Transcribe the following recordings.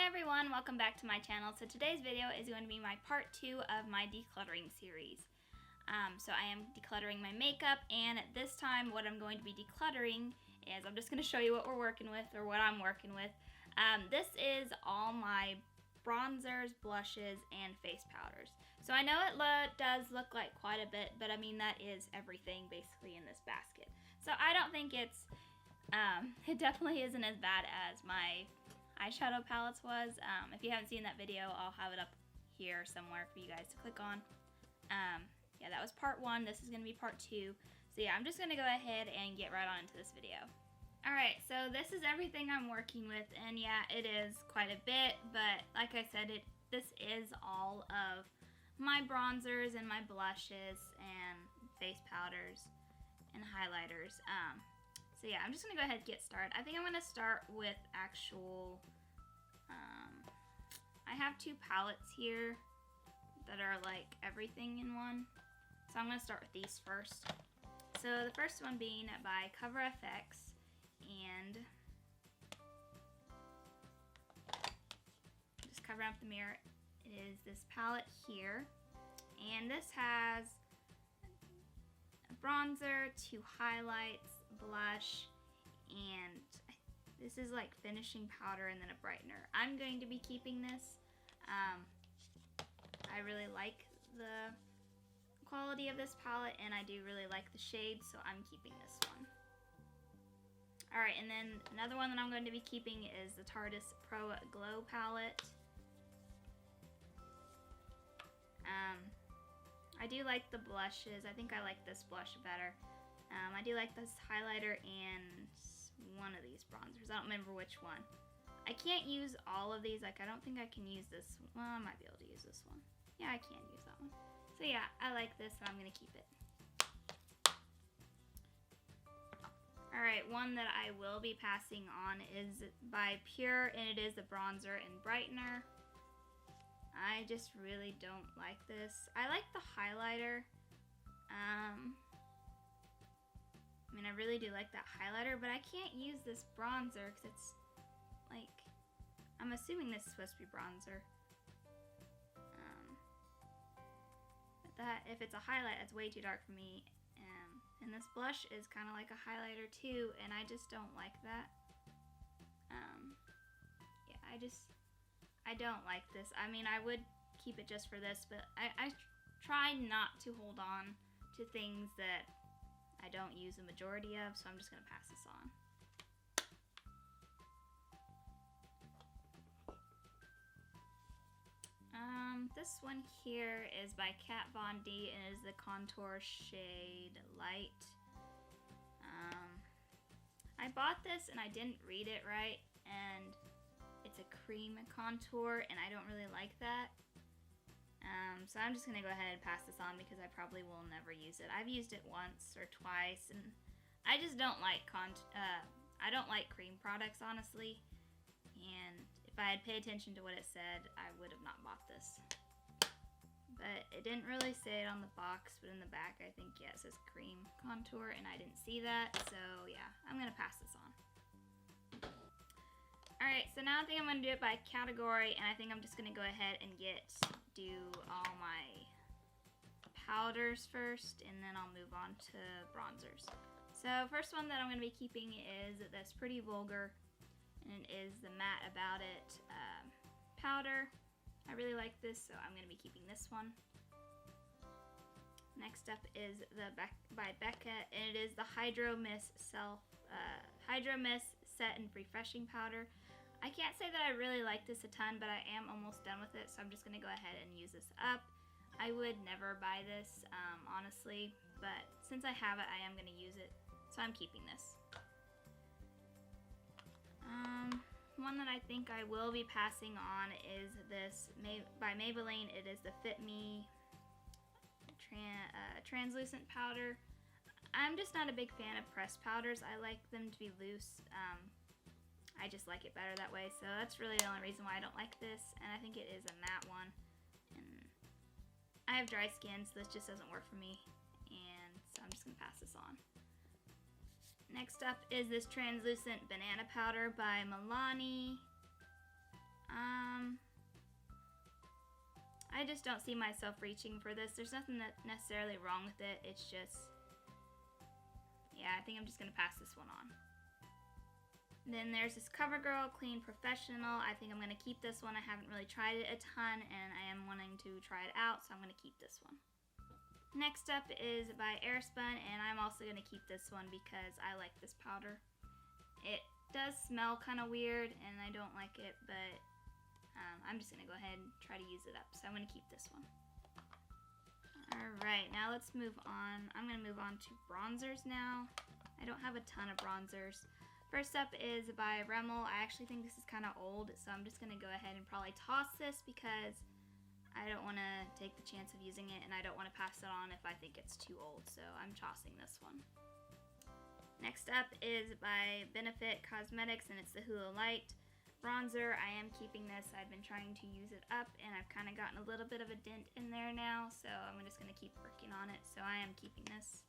everyone, welcome back to my channel. So today's video is going to be my part 2 of my decluttering series. So I am decluttering my makeup, and this time what I'm going to be decluttering is, I'm just going to show you what we're working with, or what I'm working with. This is all my bronzers, blushes, and face powders. So I know it does look like quite a bit, but I mean that is everything basically in this basket. So I don't think it's, it definitely isn't as bad as my eyeshadow palettes was. If you haven't seen that video, I'll have it up here somewhere for you guys to click on. Yeah, that was part 1. This is going to be part 2. So yeah, I'm just going to go ahead and get right on into this video. Alright, so this is everything I'm working with, and yeah, it is quite a bit, but like I said, this is all of my bronzers and my blushes and face powders and highlighters. So yeah, I'm just going to go ahead and get started. I think I'm going to start with actual, I have 2 palettes here that are like everything in one. So I'm going to start with these first. So the first one being by Cover FX, and just covering up the mirror, it is this palette here, and this has a bronzer, 2 highlights, blush, and this is like finishing powder and then a brightener. I'm going to be keeping this. I really like the quality of this palette, and I do really like the shade, so I'm keeping this one. Alright, and then another one that I'm going to be keeping is the Tarte Pro Glow palette. I do like the blushes. I think I like this blush better. I do like this highlighter and one of these bronzers. I don't remember which one. I can't use all of these. Like, I don't think I can use this. Well, I might be able to use this one. Yeah, I can use that one. So yeah, I like this, and I'm going to keep it. Alright, one that I will be passing on is by Pure, and it is the bronzer and brightener. I just really don't like this. I like the highlighter. I mean, I really do like that highlighter, but I can't use this bronzer because it's like, I'm assuming this is supposed to be bronzer. But that, if it's a highlight, it's way too dark for me. And this blush is kind of like a highlighter too, and I just don't like that. Yeah, I don't like this. I mean, I would keep it just for this, but I try not to hold on to things that I don't use the majority of, so I'm just going to pass this on. This one here is by Kat Von D, and is the contour shade Light. I bought this and I didn't read it right, and it's a cream contour, and I don't really like that. So I'm just going to go ahead and pass this on because I probably will never use it. I've used it once or twice, and I just don't like I don't like cream products, honestly. And if I had paid attention to what it said, I would have not bought this. But it didn't really say it on the box, but in the back, I think, yeah, it says cream contour, and I didn't see that. So yeah, I'm going to pass this on. Alright, so now I think I'm going to do it by category, and I think I'm just going to go ahead and do all my powders first, and then I'll move on to bronzers. So first one that I'm going to be keeping is this Pretty Vulgar, and it is the Matte About It powder. I really like this, so I'm going to be keeping this one. Next up is the by Becca, and it is the Hydro Mist Set and Refreshing Powder. I can't say that I really like this a ton, but I am almost done with it, so I'm just going to go ahead and use this up. I would never buy this, honestly, but since I have it, I am going to use it, so I'm keeping this. One that I think I will be passing on is this by Maybelline. It is the Fit Me translucent powder. I'm just not a big fan of pressed powders. I like them to be loose. I just like it better that way, so that's really the only reason why I don't like this, and I think it is a matte one. And I have dry skin, so this just doesn't work for me, and so I'm just going to pass this on. Next up is this translucent banana powder by Milani. I just don't see myself reaching for this. There's nothing necessarily wrong with it. It's just, yeah, I think I'm just gonna pass this one on. Then there's this CoverGirl Clean Professional. I think I'm gonna keep this one. I haven't really tried it a ton, and I am wanting to try it out, so I'm gonna keep this one. Next up is by Airspun, and I'm also gonna keep this one because I like this powder. It does smell kind of weird, and I don't like it, but I'm just gonna go ahead and try to use it up. So I'm gonna keep this one. Alright, now let's move on. I'm gonna move on to bronzers now. I don't have a ton of bronzers. First up is by Rimmel. I actually think this is kind of old, so I'm just gonna go ahead and probably toss this because I don't want to take the chance of using it, and I don't want to pass it on if I think it's too old, so I'm tossing this one. Next up is by Benefit Cosmetics, and it's the Hula Light bronzer. I am keeping this. I've been trying to use it up, and I've kind of gotten a little bit of a dent in there now, so I'm just going to keep working on it, so I am keeping this.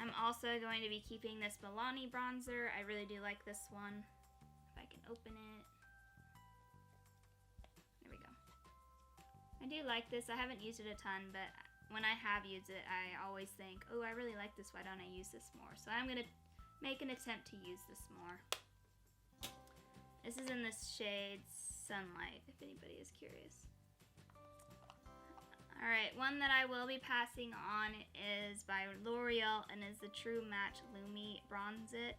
I'm also going to be keeping this Milani bronzer. I really do like this one. If I can open it. There we go. I do like this. I haven't used it a ton, but when I have used it, I always think, oh, I really like this. Why don't I use this more? So I'm going to make an attempt to use this more. This is in this shade Sunlight, if anybody is curious. Alright, one that I will be passing on is by L'Oreal, and is the True Match Lumi Bronze It.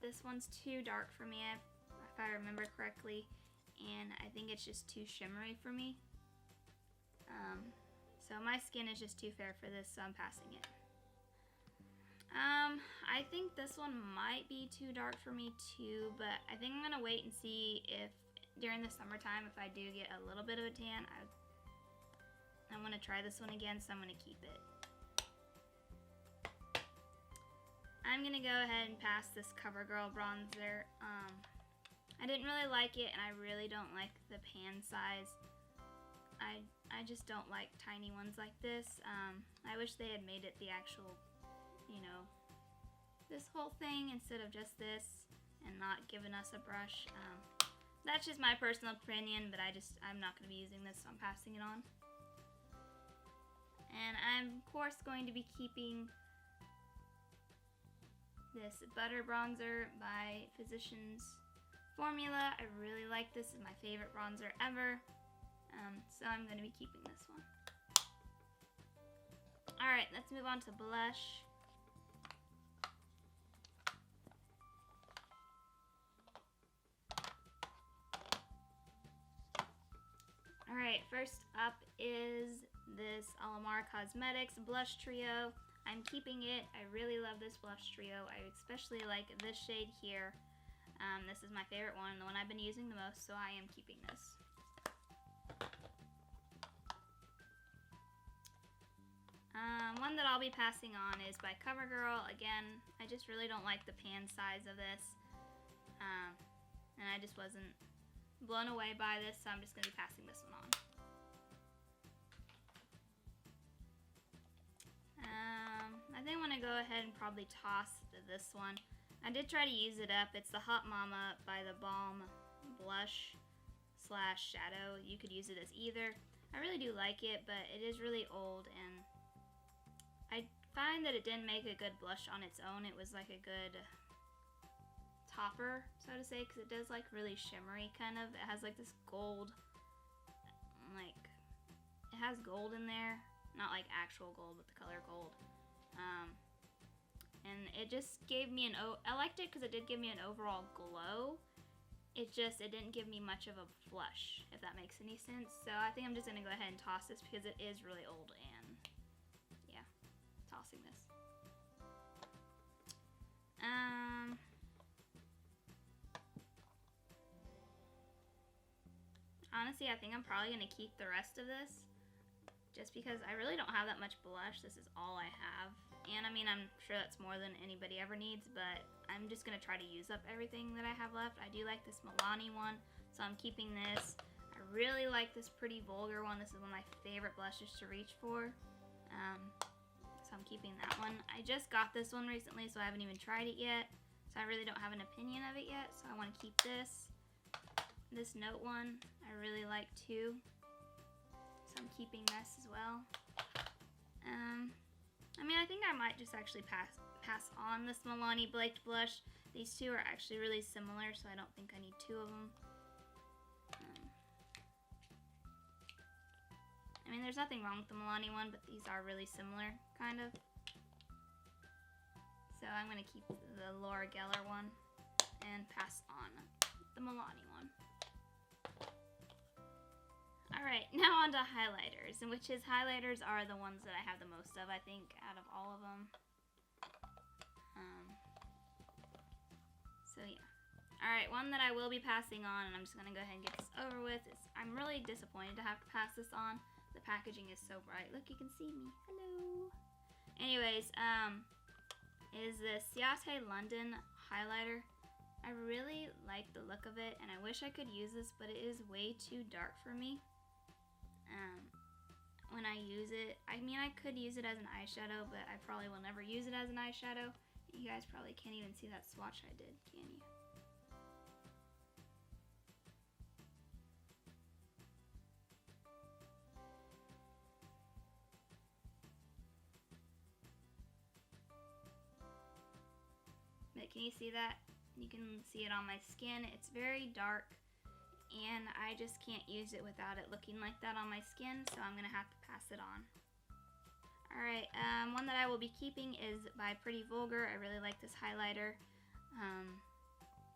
This one's too dark for me, if I remember correctly, and I think it's just too shimmery for me. So my skin is just too fair for this, so I'm passing it. I think this one might be too dark for me too, but I think I'm gonna wait and see if during the summertime, if I do get a little bit of a tan, I want to try this one again, so I'm gonna keep it. I'm gonna go ahead and pass this CoverGirl bronzer. I didn't really like it, and I really don't like the pan size. I just don't like tiny ones like this. I wish they had made it the actual, you know, this whole thing instead of just this, and not giving us a brush. That's just my personal opinion, but I'm not going to be using this, so I'm passing it on. And I'm, of course, going to be keeping this Butter Bronzer by Physicians Formula. I really like this. This is my favorite bronzer ever. So I'm going to be keeping this one. Alright, let's move on to blush. Alright, first up is this Alamar Cosmetics Blush Trio. I'm keeping it. I really love this blush trio. I especially like this shade here. This is my favorite one, the one I've been using the most, so I am keeping this. One that I'll be passing on is by CoverGirl. Again, I just really don't like the pan size of this. And I just wasn't blown away by this, so I'm just going to be passing this one on. I think I'm going to go ahead and probably toss this one. I did try to use it up. It's the Hot Mama by the Balm Blush / Shadow. You could use it as either. I really do like it, but it is really old, and I find that it didn't make a good blush on its own. It was like a good topper, so to say, because it does like really shimmery kind of. It has like this gold, like, it has gold in there. Not like actual gold, but the color gold. And it just gave me I liked it because it did give me an overall glow. It didn't give me much of a blush, if that makes any sense. So I think I'm just going to go ahead and toss this because it is really old, and yeah, tossing this. Honestly, I think I'm probably going to keep the rest of this just because I really don't have that much blush. This is all I have. And I mean, I'm sure that's more than anybody ever needs, but I'm just going to try to use up everything that I have left. I do like this Milani one, so I'm keeping this. I really like this Pretty Vulgar one. This is one of my favorite blushes to reach for. So I'm keeping that one. I just got this one recently, so I haven't even tried it yet. So I really don't have an opinion of it yet, so I want to keep this. This note one I really like too, so I'm keeping this as well. I mean, I think I might just actually pass on this Milani Baked Blush. These two are actually really similar, so I don't think I need two of them. I mean, there's nothing wrong with the Milani one, but these are really similar, kind of. So I'm going to keep the Laura Geller one and pass on the Milani one. Alright, now on to highlighters, and which is highlighters are the ones that I have the most of, I think, out of all of them. So yeah. Alright, one that I will be passing on, and I'm just going to go ahead and get this over with, is I'm really disappointed to have to pass this on. The packaging is so bright. Look, you can see me. Hello. Anyways, is the Ciate London highlighter. I really like the look of it, and I wish I could use this, but it is way too dark for me. When I use it, I mean, I could use it as an eyeshadow, but I probably will never use it as an eyeshadow. You guys probably can't even see that swatch I did, can you? But can you see that? You can see it on my skin. It's very dark, and I just can't use it without it looking like that on my skin, so I'm gonna have to pass it on. Alright, one that I will be keeping is by Pretty Vulgar. I really like this highlighter.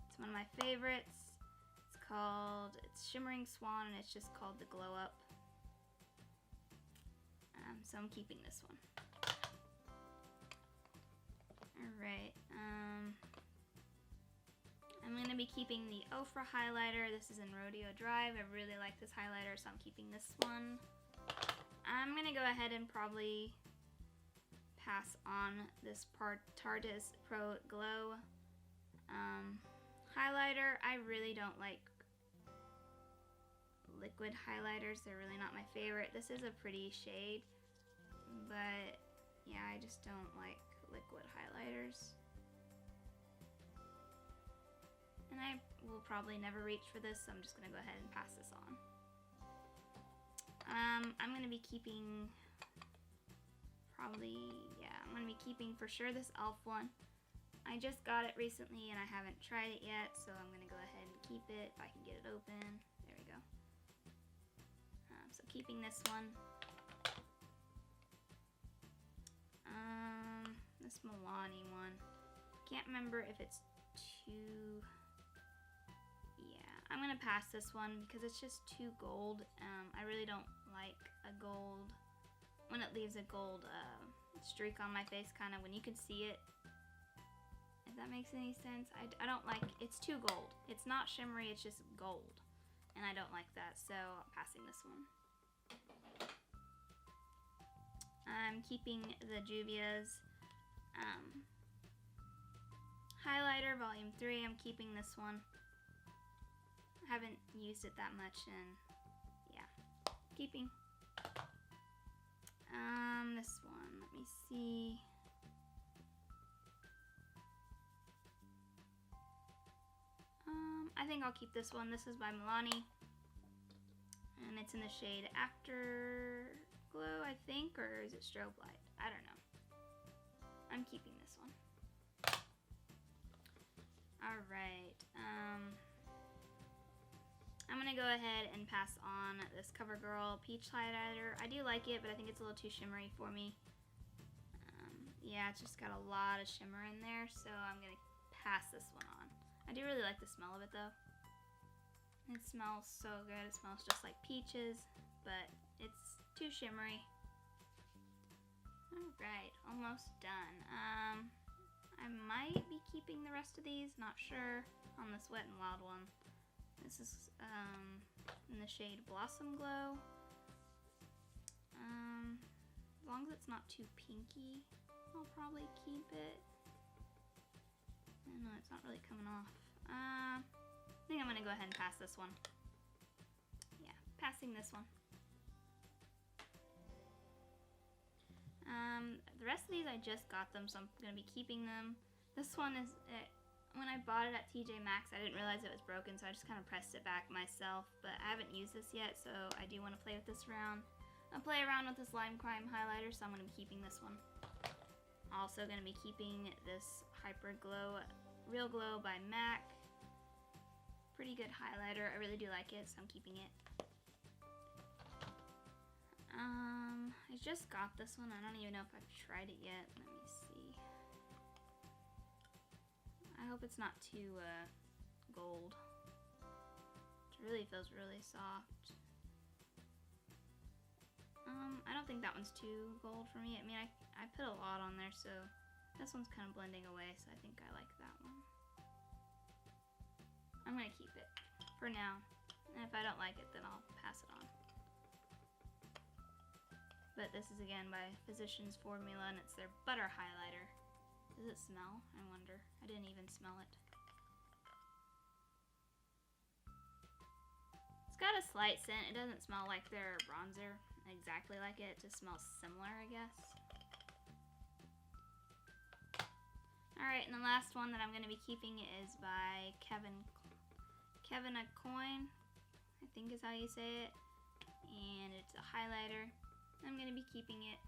It's one of my favorites. It's Shimmering Swan, and it's just called the Glow Up. So I'm keeping this one. Alright, I'm going to be keeping the Ofra highlighter. This is in Rodeo Drive. I really like this highlighter, so I'm keeping this one. I'm going to go ahead and probably pass on this Tarte's Pro Glow highlighter. I really don't like liquid highlighters. They're really not my favorite. This is a pretty shade, but yeah, I just don't like liquid highlighters. And I will probably never reach for this, so I'm just going to go ahead and pass this on. I'm going to be keeping I'm going to be keeping for sure this e.l.f. one. I just got it recently and I haven't tried it yet, so I'm going to go ahead and keep it if I can get it open. There we go. So keeping this one. This Milani one. Can't remember if it's too... Yeah, I'm going to pass this one because it's just too gold. I really don't like a gold... when it leaves a gold streak on my face, kind of when you can see it, if that makes any sense. I don't like, it's too gold. It's not shimmery, it's just gold, and I don't like that, so I'm passing this one. I'm keeping the Juvia's highlighter volume 3. I'm keeping this one. I haven't used it that much, and yeah, keeping. This one, let me see. I think I'll keep this one. This is by Milani, and it's in the shade Afterglow, I think, or is it Strobe Light? I don't know. I'm keeping this one. Alright, I'm going to go ahead and pass on this CoverGirl Peach highlighter. I do like it, but I think it's a little too shimmery for me. Yeah, it's just got a lot of shimmer in there, so I'm going to pass this one on. I do really like the smell of it, though. It smells so good. It smells just like peaches, but it's too shimmery. Alright, almost done. I might be keeping the rest of these, not sure, on this Wet n Wild one. This is in the shade Blossom Glow. As long as it's not too pinky, I'll probably keep it. I don't know, it's not really coming off. I think I'm going to go ahead and pass this one. Yeah, passing this one. The rest of these I just got them, so I'm going to be keeping them. This one is when I bought it at TJ Maxx, I didn't realize it was broken, so I just kind of pressed it back myself. But I haven't used this yet, so I do want to play with this around. I'll play around with this Lime Crime highlighter, so I'm going to be keeping this one. Also going to be keeping this Hyper Glow Real Glow by MAC. Pretty good highlighter. I really do like it, so I'm keeping it. I just got this one. I don't even know if I've tried it yet. Let me see. I hope it's not too gold. It really feels really soft. I don't think that one's too gold for me. I mean, I put a lot on there, so this one's kind of blending away, so I think I like that one. I'm gonna keep it for now, and if I don't like it, then I'll pass it on. But this is again by Physicians Formula, and it's their butter highlighter. Does it smell? I wonder. I didn't even smell it. It's got a slight scent. It doesn't smell like their bronzer exactly like it. It just smells similar, I guess. Alright, and the last one that I'm going to be keeping is by Kevin Coin, I think is how you say it. And it's a highlighter. I'm going to be keeping it.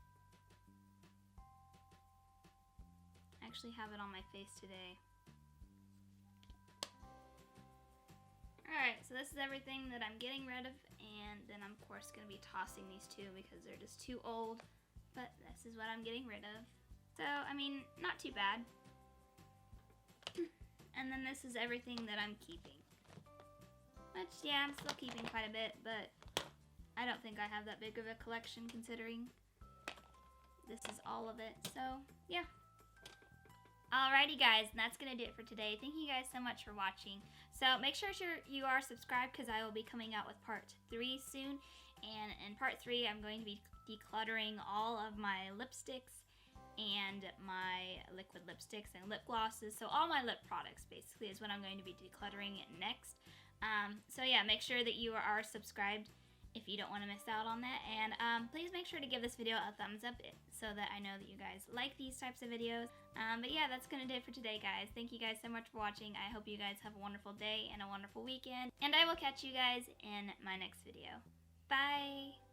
I actually have it on my face today. Alright, so this is everything that I'm getting rid of, and then I'm of course going to be tossing these two because they're just too old, but this is what I'm getting rid of. So, I mean, not too bad. And then this is everything that I'm keeping. Which, yeah, I'm still keeping quite a bit, but I don't think I have that big of a collection considering this is all of it. So, yeah. Alrighty guys, and that's going to do it for today. Thank you guys so much for watching. So make sure you are subscribed because I will be coming out with part 3 soon. And in part 3, I'm going to be decluttering all of my lipsticks and my liquid lipsticks and lip glosses. So all my lip products basically is what I'm going to be decluttering next. So yeah, make sure that you are subscribed if you don't want to miss out on that. And please make sure to give this video a thumbs up so that I know that you guys like these types of videos. But yeah, that's going to do it for today, guys. Thank you guys so much for watching. I hope you guys have a wonderful day and a wonderful weekend. And I will catch you guys in my next video. Bye!